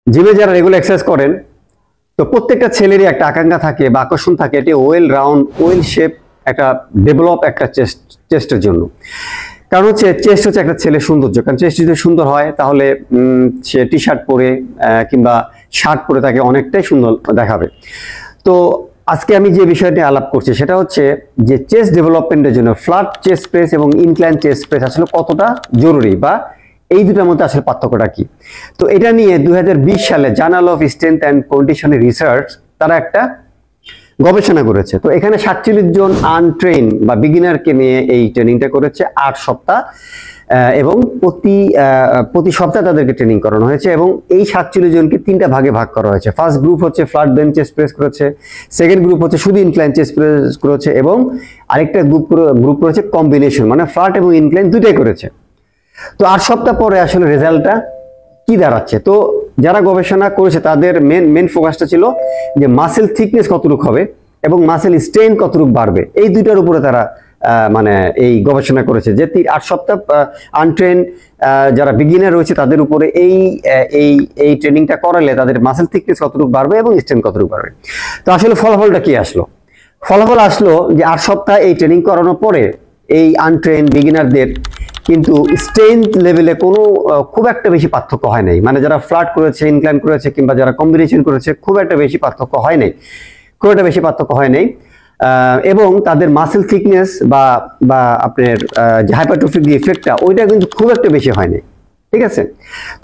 জিমে যারা regular exercise করেন, তো প্রত্যেকটা ছেলেরই একটা আকাঙ্ক্ষা থাকে বা আকর্ষণ থাকে, এটি ওয়েল রাউন্ড ওয়েল শেপ একটা ডেভেলপ একটা চেস্টের জন্য। কারণ হচ্ছে চেস্ট হচ্ছে একটা ছেলের সৌন্দর্য। কারণ চেস্ট যদি সুন্দর হয় তাহলে সে টি শার্ট পরে কিংবা শার্ট পরে তাকে অনেকটাই সুন্দর দেখাবে। তো আজকে আমি যে বিষয়টি আলাপ করছি সেটা হচ্ছে যে চেস্ট ডেভেলপমেন্টের জন্য ফ্ল্যাট চেস্ট প্রেস এবং ইনক্লাইন চেস্ট প্রেস আসলে কতটা জরুরি বা এই দুটার মধ্যে আসলে পার্থক্যটা কি। তো এটা নিয়ে 2020 সালে journal of strength and conditioning research তারা একটা গবেষণা করেছে। তো এখানে 47 জন আনট্রেন বা বিগিনারকে নিয়ে এই ট্রেনিংটা করেছে 8 সপ্তাহ, এবং প্রতি সপ্তাহে তাদেরকে ট্রেনিং করানো হয়েছে এবং এই 47 জনকে 3টা ভাগে ভাগ করা হয়েছে। ফার্স্ট গ্রুপ হচ্ছে ফ্ল্যাট বেঞ্চ চেস্ট প্রেস করেছে, সেকেন্ড গ্রুপ হচ্ছে শুধু ইনক্লাইন চেস্ট প্রেস করেছে, এবং আরেকটা গ্রুপ করেছে কম্বিনেশন, মানে ফ্ল্যাট এবং ইনক্লাইন দুটাই করেছে। তো 8 সপ্তাহ পরে আসলে রেজাল্টটা কি দাঁড়াচ্ছে? তো যারা গবেষণা করেছে তাদের মেন ফোকাসটা ছিল যে মাসেল থিকনেস কতটুকু হবে এবং মাসেল স্ট্রেন কতটুকু বাড়বে, এই দুইটার উপরে তারা মানে এই গবেষণা করেছে যে 8 সপ্তাহ আনট্রেন যারা বিগিনার রয়েছে তাদের উপরে এই ট্রেনিংটা করালে তাদের মাসেল থিকনেস কতটুকু বাড়বে এবং স্ট্রেন কতটুকু বাড়বে। তো আসলে ফলাফলটা কি আসলো? ফলাফল আসলো যে 8 সপ্তাহ এই ট্রেনিং করানোর পরে এই আনট্রেন বিগিনারদের কিন্তু স্ট্রেংথ লেভেলে কোনো খুব একটা বেশি পার্থক্য হয় নাই। মানে যারা ফ্ল্যাট করেছে, ইনক্লাইন করেছে কিংবা যারা কম্বিনেশন করেছে খুব একটা বেশি পার্থক্য হয় নাই, এবং তাদের মাসেল থিকনেস বা আপনার যে হাইপারট্রফিক যে ইফেক্টটা ওইটা কিন্তু খুব একটা বেশি হয় নাই, ঠিক আছে?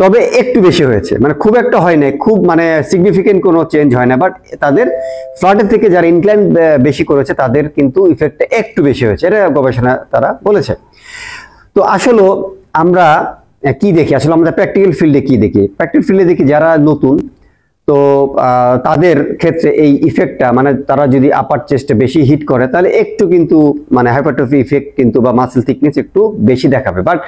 তবে একটু বেশি হয়েছে, মানে খুব একটা হয় নাই, খুব মানে সিগনিফিকেন্ট কোনো চেঞ্জ হয় না, বাট তাদের ফ্ল্যাটের থেকে যারা ইনক্লাইন বেশি করেছে তাদের কিন্তু ইফেক্টটা একটু বেশি হয়েছে, এটা গবেষণা তারা বলেছে। তো আসলে আমরা কি দেখি, আসলে আমরা প্র্যাকটিক্যাল ফিল্ডে কি দেখি? প্র্যাকটিক্যাল ফিল্ডে দেখি যারা নতুন, তো তাদের ক্ষেত্রে এই ইফেক্টটা মানে তারা যদি আপার চেস্টে বেশি হিট করে তাহলে একটু কিন্তু মানে হাইপারট্রফি ইফেক্ট কিন্তু বা মাসেল থিকনেস একটু বেশি দেখাবে। বাট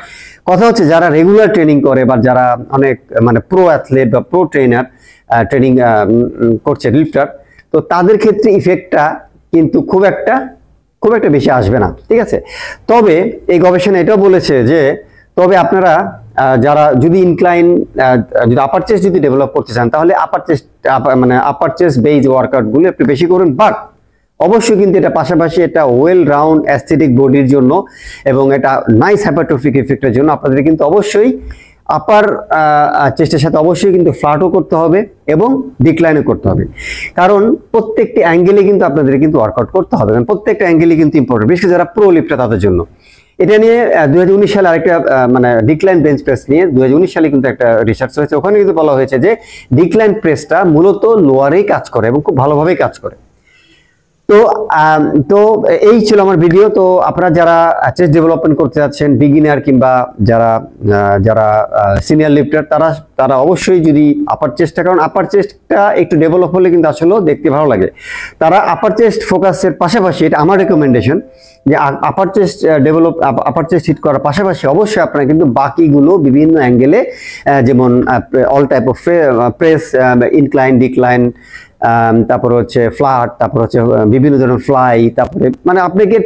কথা হচ্ছে যারা রেগুলার ট্রেনিং করে বা যারা অনেক মানে প্রো অ্যাথলেট বা প্রো ট্রেনার ট্রেনিং করছে লিফটার, তো তাদের ক্ষেত্রে ইফেক্টটা কিন্তু খুব একটা বেশি আসবে না, ঠিক আছে? তবে এই গবেষণা এটাও বলেছে যে তবে আপনারা যারা যদি ইনক্লাইন যদি আপার চেস্ট যদি ডেভেলপ করতে চান তাহলে আপার চেস্ট বেজ ওয়ার্কআউটগুলো একটু বেশি করুন, বাট অবশ্যই কিন্তু এটা পাশাপাশি এটা ওয়েল রাউন্ড অ্যাস্থেটিক বডির জন্য এবং এটা নাইস হাইপারট্রফিক ইফেক্টের জন্য আপনাদের কিন্তু অবশ্যই আপার চেস্টের সাথে অবশ্যই কিন্তু ফ্ল্যাটও করতে হবে এবং ডিক্লাইনও করতে হবে। কারণ প্রত্যেকটি অ্যাঙ্গেলে কিন্তু আপনাদের কিন্তু ওয়ার্কআউট করতে হবে, কারণ প্রত্যেকটা অ্যাঙ্গেলই কিন্তু ইম্পর্টেন্ট, বিশেষ করে যারা প্রো লিফটার তাদের জন্য। এটা নিয়ে 2019 সালে আরেকটা মানে ডিক্লাইন বেঞ্চ প্রেস নিয়ে 2019 সালে কিন্তু একটা রিসার্চ হয়েছে, ওখানে কিন্তু বলা হয়েছে যে ডিক্লাইন প্রেসটা মূলত লোয়ারেই কাজ করে এবং খুব ভালোভাবেই কাজ করে। তো এই ছিল আমার ভিডিও। তো আপনারা যারা চেস্ট ডেভেলপমেন্ট করতে যাচ্ছেন, বিগিনার কিংবা যারা সিনিয়র লিফটার, তারা অবশ্যই যদি আপার চেস্টটা, কারণ আপার চেস্টটা একটু ডেভেলপ হলে কিন্তু আসলে দেখতে ভালো লাগে, তারা আপার চেস্ট ফোকাসের পাশাপাশি, এটা আমার রেকমেন্ডেশন যে আপার চেস্ট হিট করার পাশাপাশি অবশ্যই আপনারা কিন্তু বাকিগুলো বিভিন্ন অ্যাঙ্গেলে, যেমন all type of press, incline, decline, তারপরে হচ্ছে ফ্ল্যাট, তারপর হচ্ছে বিভিন্ন ধরনের ফ্লাই, তারপরে মানে আপনাকে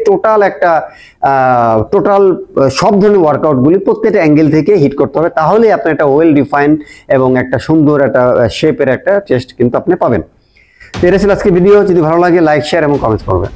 টোটাল সব ধরনের ওয়ার্কআউটগুলি প্রত্যেকটা অ্যাঙ্গেল থেকে হিট করতে হবে, তাহলে আপনি একটা ওয়েল ডিফাইন্ড এবং একটা সুন্দর একটা শেপের একটা চেস্ট কিন্তু আপনি পাবেন। তো এটা ছিল আজকে ভিডিও। যদি ভালো লাগে লাইক, শেয়ার এবং কমেন্টস করবেন।